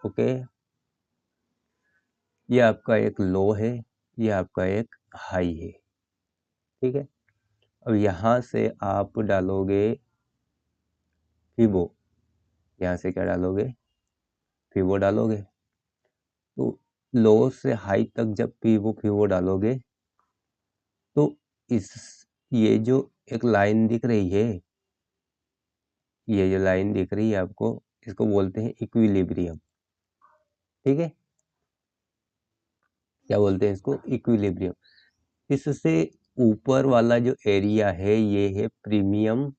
Okay, ये आपका एक लो है, ये आपका एक हाई है। ठीक है, अब यहाँ से आप डालोगे फिबो, यहाँ से क्या डालोगे, फिबो डालोगे। तो लो से हाई तक जब फिबो डालोगे तो इस ये जो एक लाइन दिख रही है, ये जो लाइन दिख रही है आपको, इसको बोलते हैं इक्विलिब्रियम। ठीक है, क्या बोलते हैं इसको, इक्विलिब्रियम। इससे ऊपर वाला जो एरिया है ये है प्रीमियम,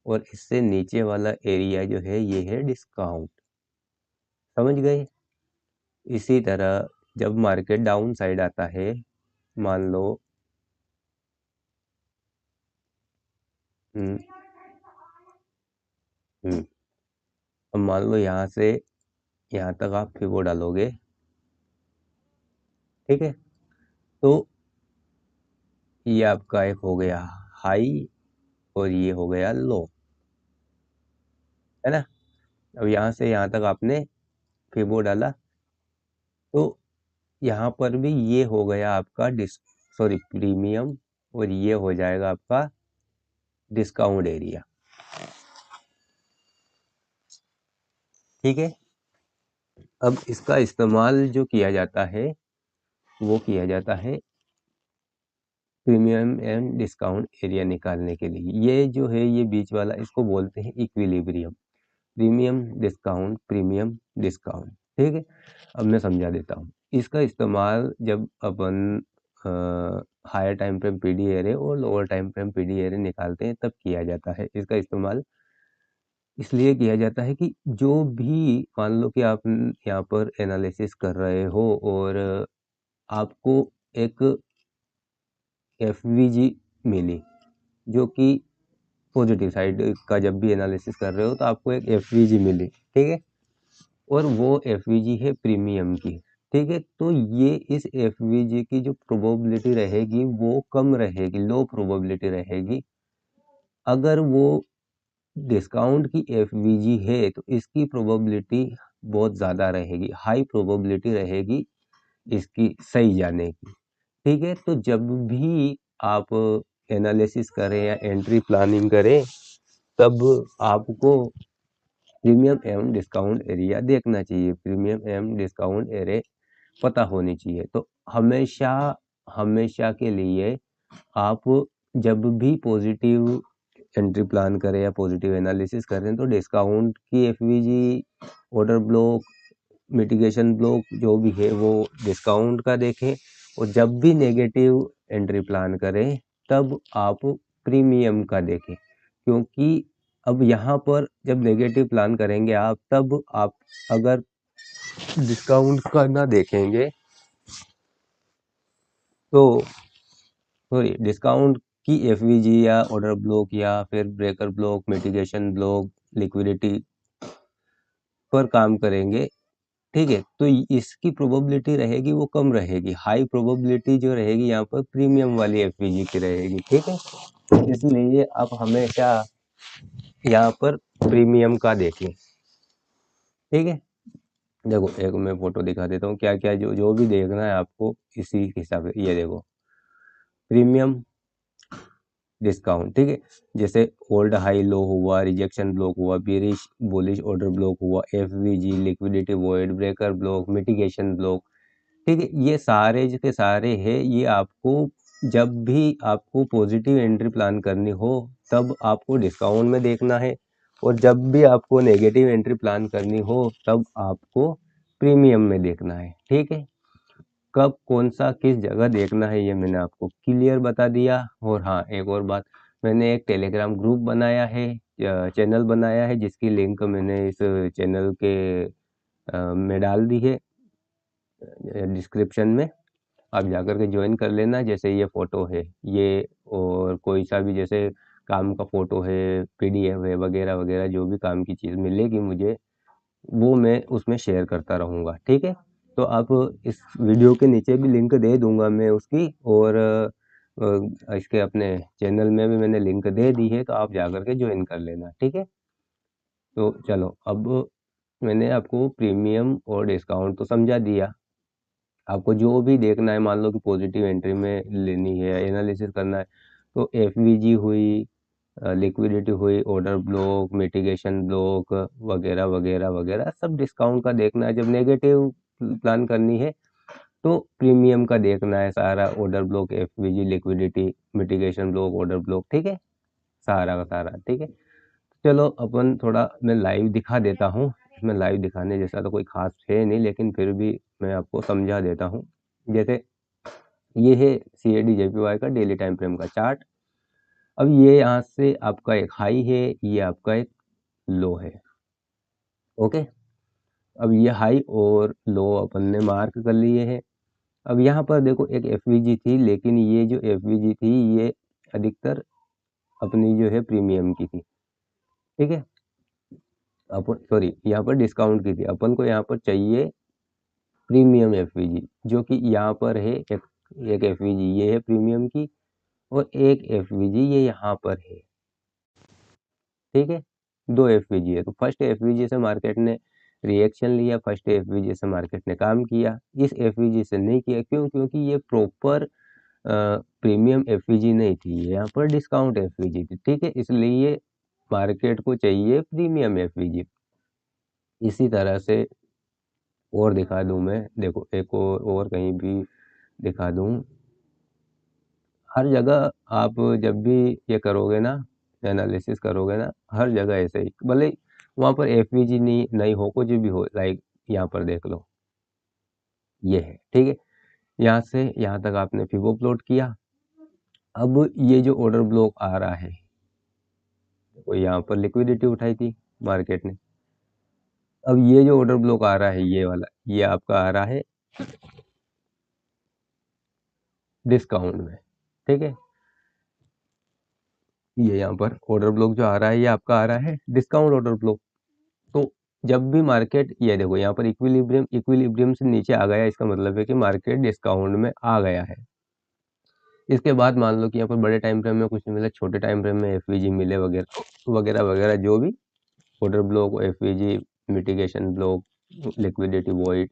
और इससे नीचे वाला एरिया जो है ये है डिस्काउंट। समझ गए। इसी तरह जब मार्केट डाउन साइड आता है, मान लो हम्म, अब मान लो यहाँ से यहाँ तक आप फिबो डालोगे। ठीक है, तो ये आपका एक हो गया हाई और ये हो गया लो, है ना। अब यहाँ से यहाँ तक आपने फिबो डाला, तो यहाँ पर भी ये हो गया आपका प्रीमियम, और ये हो जाएगा आपका डिस्काउंट एरिया। ठीक है, अब इसका इस्तेमाल जो किया जाता है वो किया जाता है प्रीमियम एंड डिस्काउंट एरिया निकालने के लिए। ये जो है ये बीच वाला, इसको बोलते हैं इक्विलिब्रियम। Premium discount. ठीक है, अब मैं समझा देता हूँ। इसका इस्तेमाल जब अपन higher time frame PD array और lower time frame PD array निकालते हैं तब किया जाता है। इसका इस्तेमाल इसलिए किया जाता है कि जो भी मान लो कि आप यहाँ पर एनालिसिस कर रहे हो और आपको एक एफवीजी मिली, जो कि पॉजिटिव साइड का जब भी एनालिसिस कर रहे हो तो आपको एक एफवीजी मिली। ठीक है, और वो एफवीजी है प्रीमियम की। ठीक है, तो ये इस एफवीजी की जो प्रोबेबिलिटी रहेगी वो कम रहेगी, लो प्रोबेबिलिटी रहेगी। अगर वो डिस्काउंट की एफवीजी है तो इसकी प्रोबेबिलिटी बहुत ज़्यादा रहेगी, हाई प्रोबेबिलिटी रहेगी इसकी सही जाने की। ठीक है, तो जब भी आप एनालिसिस करें या एंट्री प्लानिंग करें तब आपको प्रीमियम एवं डिस्काउंट एरिया देखना चाहिए, प्रीमियम एवं डिस्काउंट एरे पता होनी चाहिए। तो हमेशा हमेशा के लिए आप जब भी पॉजिटिव एंट्री प्लान करें या पॉजिटिव एनालिसिस करें तो डिस्काउंट की FVG, order block, mitigation block जो भी है वो डिस्काउंट का देखें, और जब भी नेगेटिव एंट्री प्लान करें तब आप प्रीमियम का देखें। क्योंकि अब यहाँ पर जब नेगेटिव प्लान करेंगे आप, तब आप अगर डिस्काउंट का ना देखेंगे तो सॉरी डिस्काउंट की एफवीजी या ऑर्डर ब्लॉक या फिर breaker block, mitigation block, liquidity पर काम करेंगे। ठीक है, तो इसकी प्रोबेबिलिटी रहेगी वो कम रहेगी, हाई प्रोबेबिलिटी जो रहेगी यहाँ पर प्रीमियम वाली एफवीजी की रहेगी। ठीक है, इसलिए आप हमेशा यहाँ पर प्रीमियम का देखें। ठीक है, देखो एक मैं फोटो दिखा देता हूँ, क्या क्या जो जो भी देखना है आपको इसी हिसाब से। ये देखो प्रीमियम डिस्काउंट। ठीक है, जैसे ओल्ड हाई लो हुआ, रिजेक्शन ब्लॉक हुआ, बेरिश बुलिश ऑर्डर ब्लॉक हुआ, FVG, liquidity void, breaker block, mitigation block. ठीक है, ये सारे के सारे है, ये आपको जब भी आपको पॉजिटिव एंट्री प्लान करनी हो तब आपको डिस्काउंट में देखना है, और जब भी आपको नेगेटिव एंट्री प्लान करनी हो तब आपको प्रीमियम में देखना है। ठीक है, कब कौन सा किस जगह देखना है ये मैंने आपको क्लियर बता दिया। और हाँ, एक और बात, मैंने एक टेलीग्राम ग्रुप बनाया है, चैनल बनाया है, जिसकी लिंक मैंने इस चैनल के में डाल दी है डिस्क्रिप्शन में। आप जाकर के ज्वाइन कर लेना। जैसे ये फ़ोटो है ये, और कोई सा भी जैसे काम का फ़ोटो है, पीडीएफ है, वगैरह वगैरह जो भी काम की चीज़ मिलेगी मुझे, वो मैं उसमें शेयर करता रहूँगा। ठीक है, तो आप इस वीडियो के नीचे भी लिंक दे दूंगा मैं उसकी, और इसके अपने चैनल में भी मैंने लिंक दे दी है, तो आप जाकर के ज्वाइन कर लेना। ठीक है, तो चलो अब मैंने आपको प्रीमियम और डिस्काउंट तो समझा दिया। आपको जो भी देखना है, मान लो कि पॉजिटिव एंट्री में लेनी है, एनालिसिस करना है, तो एफवीजी हुई, लिक्विडिटी हुई, ऑर्डर ब्लॉक, मिटिगेशन ब्लॉक वगैरह वगैरह वगैरह सब डिस्काउंट का देखना है। जब नेगेटिव प्लान करनी है तो प्रीमियम का देखना है सारा, order block, FVG, liquidity, mitigation block, order block, ठीक है, सारा का सारा, ठीक है। चलो अपन थोड़ा मैं लाइव दिखा देता हूँ। इसमें लाइव दिखाने जैसा तो कोई खास है नहीं, लेकिन फिर भी मैं आपको समझा देता हूँ। जैसे ये है CAD JPY का डेली टाइम फ्रेम का चार्ट। अब ये यहाँ से आपका एक हाई है, ये आपका एक लो है, ओके। अब ये हाई और लो अपन ने मार्क कर लिए हैं। अब यहाँ पर देखो एक एफवीजी थी, लेकिन ये जो एफवीजी थी ये अधिकतर अपनी जो है प्रीमियम की थी, ठीक है। अपन सॉरी, यहाँ पर डिस्काउंट की थी। अपन को यहाँ पर चाहिए प्रीमियम एफवीजी, जो कि यहाँ पर है एक एफवीजी ये है प्रीमियम की, और एक एफवीजी ये यहाँ पर है, ठीक है। दो एफवीजी है, तो फर्स्ट एफवीजी से मार्केट ने रिएक्शन लिया, फर्स्ट एफवीजी से मार्केट ने काम किया, इस एफवीजी से नहीं किया। क्यों? क्योंकि ये प्रॉपर प्रीमियम एफवीजी नहीं थी, यहाँ पर डिस्काउंट एफवीजी थी, ठीक है। इसलिए मार्केट को चाहिए प्रीमियम एफवीजी। इसी तरह से और दिखा दूं मैं, देखो एक और कहीं भी दिखा दूं। हर जगह आप जब भी ये करोगे ना, एनालिसिस करोगे ना, हर जगह ऐसे ही, भले वहाँ पर एफवीजी नहीं हो, कुछ भी हो, लाइक यहाँ पर देख लो, ये है, ठीक है। यहाँ से यहाँ तक आपने फिबो प्लॉट किया। अब ये जो ऑर्डर ब्लॉक आ रहा है, तो यहाँ पर लिक्विडिटी उठाई थी मार्केट ने। अब ये जो ऑर्डर ब्लॉक आ रहा है, ये वाला, ये आपका आ रहा है डिस्काउंट में, ठीक है। ये यहाँ पर ऑर्डर ब्लॉक जो आ रहा है, ये आपका आ रहा है डिस्काउंट ऑर्डर ब्लॉक। तो जब भी मार्केट, ये देखो यहाँ पर इक्विलिब्रियम से नीचे आ गया, इसका मतलब है कि मार्केट डिस्काउंट में आ गया है। इसके बाद मान लो कि यहाँ पर बड़े टाइम फ्रेम में कुछ नहीं मिला, छोटे टाइम फ्रेम में एफवीजी मिले वगैरह वगैरह वगैरह, जो भी order block, FVG, mitigation block, liquidity void,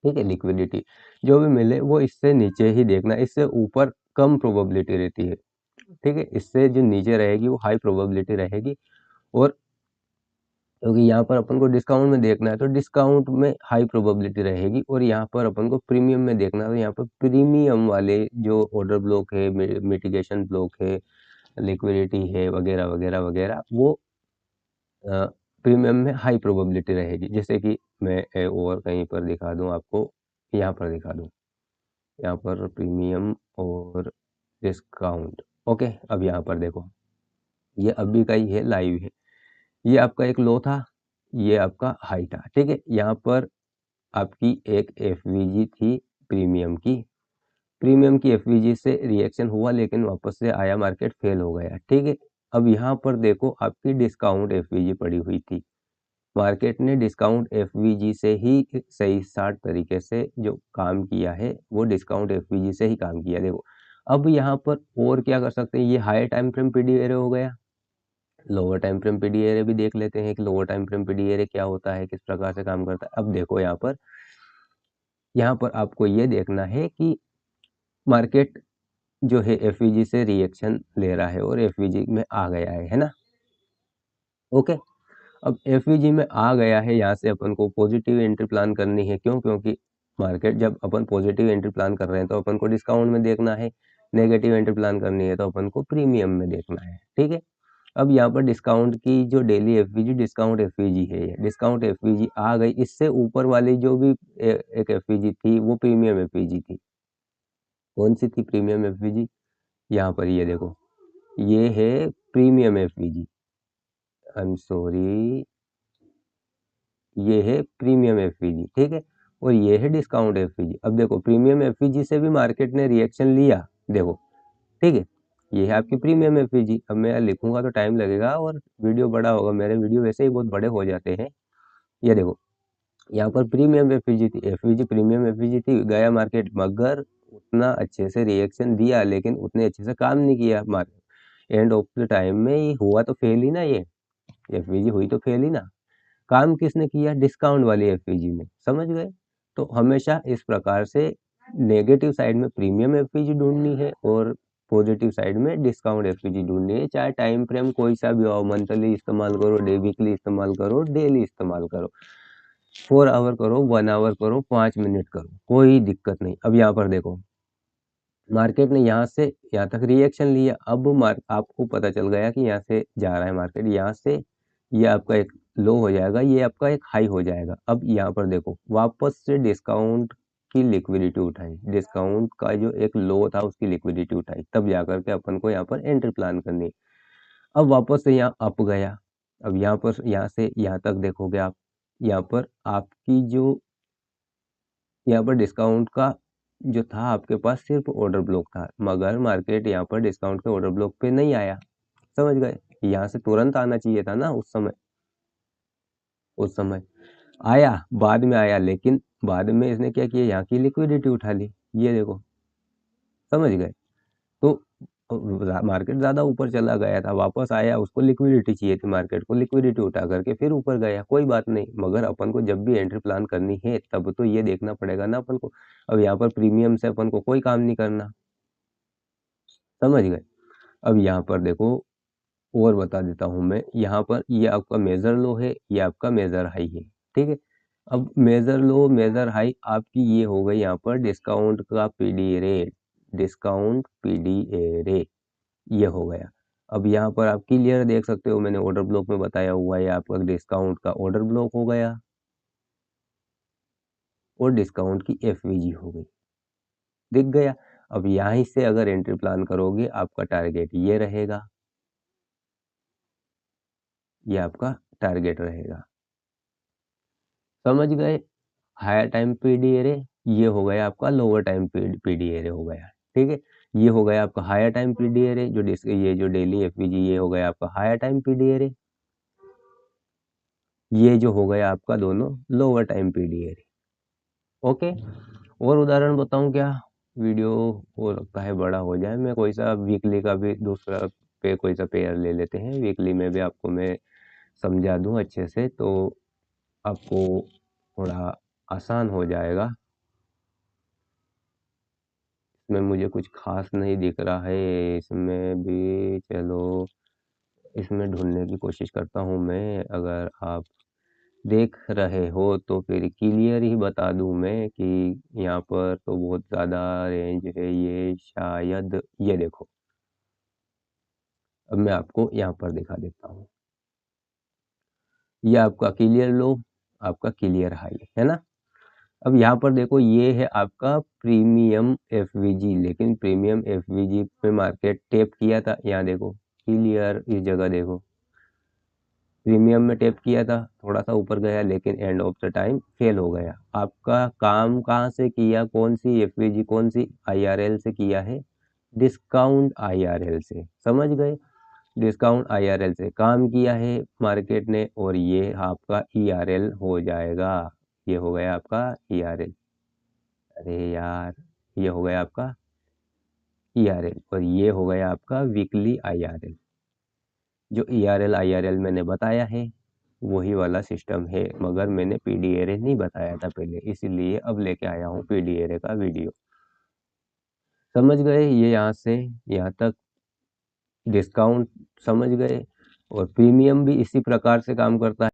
ठीक है, लिक्विडिटी जो भी मिले वो इससे नीचे ही देखना, इससे ऊपर कम प्रोबेबिलिटी रहती है, ठीक है। इससे जो नीचे रहेगी वो हाई प्रोबेबिलिटी रहेगी। और क्योंकि यहाँ पर अपन को डिस्काउंट में देखना है, तो डिस्काउंट में हाई प्रोबेबिलिटी रहेगी, और यहाँ पर अपन को प्रीमियम में देखना है, तो यहाँ पर प्रीमियम वाले जो ऑर्डर ब्लॉक है, मिटिगेशन ब्लॉक है, लिक्विडिटी है वगैरह वगैरह वगैरह, वो प्रीमियम में हाई प्रोबेबिलिटी रहेगी। जैसे कि मैं और कहीं पर दिखा दूं आपको, यहाँ पर दिखा दूं, यहाँ पर प्रीमियम और डिस्काउंट, ओके। अब यहाँ पर देखो, ये अभी का ही है, लाइव है। ये आपका एक लो था, ये आपका हाई था, ठीक है। यहाँ पर आपकी एक एफवीजी थी प्रीमियम की, प्रीमियम की एफवीजी से रिएक्शन हुआ, लेकिन वापस से आया, मार्केट फेल हो गया, ठीक है। अब यहाँ पर देखो आपकी डिस्काउंट एफवीजी पड़ी हुई थी, मार्केट ने डिस्काउंट एफवीजी से ही सही साठ तरीके से जो काम किया है, वो डिस्काउंट एफवीजी से ही काम किया। देखो अब यहाँ पर और क्या कर सकते हैं, ये higher time frame PD array हो गया, lower time frame PD array भी देख लेते हैं कि lower time frame PD array क्या होता है, किस प्रकार से काम करता है। अब देखो यहाँ पर आपको ये देखना है कि मार्केट जो है एफवीजी से रिएक्शन ले रहा है और एफवीजी में आ गया है ना, ओके। अब एफवीजी में आ गया है, यहाँ से अपन को पॉजिटिव एंट्री प्लान करनी है। क्यों? क्योंकि मार्केट, जब अपन पॉजिटिव एंट्री प्लान कर रहे हैं तो अपन को डिस्काउंट में देखना है, नेगेटिव एंट्री प्लान करनी है तो अपन को प्रीमियम में देखना है, ठीक है। अब यहाँ पर डिस्काउंट की जो डेली एफवीजी डिस्काउंट एफवीजी है, डिस्काउंट एफवीजी आ गई, इससे ऊपर वाली जो भी एक एफवीजी थी वो प्रीमियम एफवीजी थी। कौन सी थी प्रीमियम एफवीजी? यहाँ पर ये देखो, ये है premium FVG, I am sorry, ये है प्रीमियम एफवीजी, ठीक है। और ये है डिस्काउंट एफवीजी। अब देखो प्रीमियम एफवीजी से भी मार्केट ने रिएक्शन लिया, देखो, ठीक है। ये है आपकी प्रीमियम एफवीजी। अब मैं लिखूंगा तो टाइम लगेगा और वीडियो बड़ा होगा, मेरे वीडियो वैसे ही बहुत बड़े हो जाते हैं। ये देखो यहाँ पर प्रीमियम एफवीजी थी, एफवीजी प्रीमियम एफवीजी थी, गया मार्केट, मगर उतना अच्छे से रिएक्शन दिया, लेकिन उतने अच्छे से काम नहीं किया market. End of the time में ये हुआ तो फेल ही ना, ये एफवीजी हुई तो फेल ही ना। काम किसने किया? डिस्काउंट वाली एफवीजी ने, समझ गए? तो हमेशा इस प्रकार से नेगेटिव साइड में प्रीमियम एफवीजी ढूंढनी है और पॉजिटिव साइड में डिस्काउंट एफवीजी ढूंढनी है, चाहे टाइम फ्रेम कोई सा भी हो, मंथली इस्तेमाल करो, वीकली इस्तेमाल करो, डेली इस्तेमाल करो, 4 आवर करो, 1 आवर करो, 5 मिनट करो, कोई दिक्कत नहीं। अब यहाँ पर देखो, मार्केट ने यहाँ से यहाँ तक रिएक्शन लिया, अब आपको पता चल गया कि यहाँ से जा रहा है मार्केट, यहाँ से ये आपका एक लो हो जाएगा, ये आपका एक हाई हो जाएगा। अब यहाँ पर देखो, वापस से डिस्काउंट की लिक्विडिटी उठाई, डिस्काउंट का जो एक लो था उसकी लिक्विडिटी उठाई, तब जाकर के अपन को यहाँ पर एंट्री प्लान करनी है। अब वापस से यहाँ अप गया, अब यहाँ पर यहाँ से यहाँ तक देखोगे आप, यहाँ पर आपकी जो यहाँ पर डिस्काउंट का जो था आपके पास सिर्फ ऑर्डर ब्लॉक था, मगर मार्केट यहाँ पर डिस्काउंट के ऑर्डर ब्लॉक पे नहीं आया, समझ गए? यहाँ से तुरंत आना चाहिए था ना, उस समय आया, बाद में आया, लेकिन बाद में इसने क्या किया, यहाँ की लिक्विडिटी उठा ली, ये देखो, समझ गए? तो मार्केट ज्यादा ऊपर चला गया था, वापस आया, उसको लिक्विडिटी चाहिए थी, मार्केट को लिक्विडिटी उठा करके फिर ऊपर गया, कोई बात नहीं, मगर अपन को जब भी एंट्री प्लान करनी है तब तो ये देखना पड़ेगा ना अपन को। अब यहाँ पर प्रीमियम से अपन को कोई काम नहीं करना, समझ गए? अब यहाँ पर देखो, और बता देता हूं मैं, यहाँ पर ये आपका मेजर लो है, ये आपका मेजर हाई है, ठीक है? अब मेजर लो मेजर हाई आपकी ये हो गई यहाँ पर डिस्काउंट का पीडी रेट, डिस्काउंट पीडीए रे, ये हो गया। अब यहाँ पर आप क्लियर देख सकते हो, मैंने ऑर्डर ब्लॉक में बताया हुआ है, आपका डिस्काउंट का ऑर्डर ब्लॉक हो गया और डिस्काउंट की एफवीजी हो गई, दिख गया? अब यहीं से अगर एंट्री प्लान करोगे, आपका टारगेट ये रहेगा, ये आपका टारगेट रहेगा, समझ गए? हायर टाइम पीडी एरे, ये हो गया आपका लोअर टाइम पीडी एरे हो गया, ठीक है? ये हो गया आपका हायर टाइम पीडी एरे, ये जो डेली एफवीजी, ये हो गया आपका हायर टाइम पीडी एरे, ये जो हो गया आपका दोनों lower time PD array. Okay, और उदाहरण बताऊं क्या? वीडियो हो सकता है बड़ा हो जाए, मैं कोई सा वीकली का भी दूसरा पे कोई सा पेयर ले लेते हैं, वीकली में भी आपको मैं समझा दूं अच्छे से, तो आपको थोड़ा आसान हो जाएगा। इसमें मुझे कुछ खास नहीं दिख रहा है, इसमें भी चलो इसमें ढूंढने की कोशिश करता हूँ मैं, अगर आप देख रहे हो तो फिर क्लियर ही बता दूं मैं कि यहाँ पर तो बहुत ज़्यादा रेंज है, ये शायद ये देखो, अब मैं आपको यहाँ पर दिखा देता हूँ, ये आपका क्लियर लो, आपका क्लियर हाई है ना? अब यहाँ पर देखो, ये है आपका प्रीमियम एफवीजी, लेकिन प्रीमियम एफवीजी पे मार्केट टैप किया था, यहाँ देखो क्लियर, इस जगह देखो, प्रीमियम में टैप किया था, थोड़ा सा ऊपर गया, लेकिन end of the time fail हो गया। आपका काम कहाँ से किया, कौन सी एफवीजी, कौन सी आईआरएल से किया है? डिस्काउंट आईआरएल से, समझ गए? डिस्काउंट आईआरएल से काम किया है मार्केट ने, और ये आपका ईआरएल हो जाएगा, ये हो गया आपका ईआरएल, अरे यार, ये हो गया आपका ईआरएल, और ये हो गया आपका वीकली आईआरएल। जो ईआरएल आईआरएल मैंने बताया है वही वाला सिस्टम है, मगर मैंने पीडीएरे नहीं बताया था पहले, इसीलिए अब लेके आया हूँ पीडीएरे का वीडियो, समझ गए? ये यहाँ से यहाँ तक डिस्काउंट समझ गए, और प्रीमियम भी इसी प्रकार से काम करता है।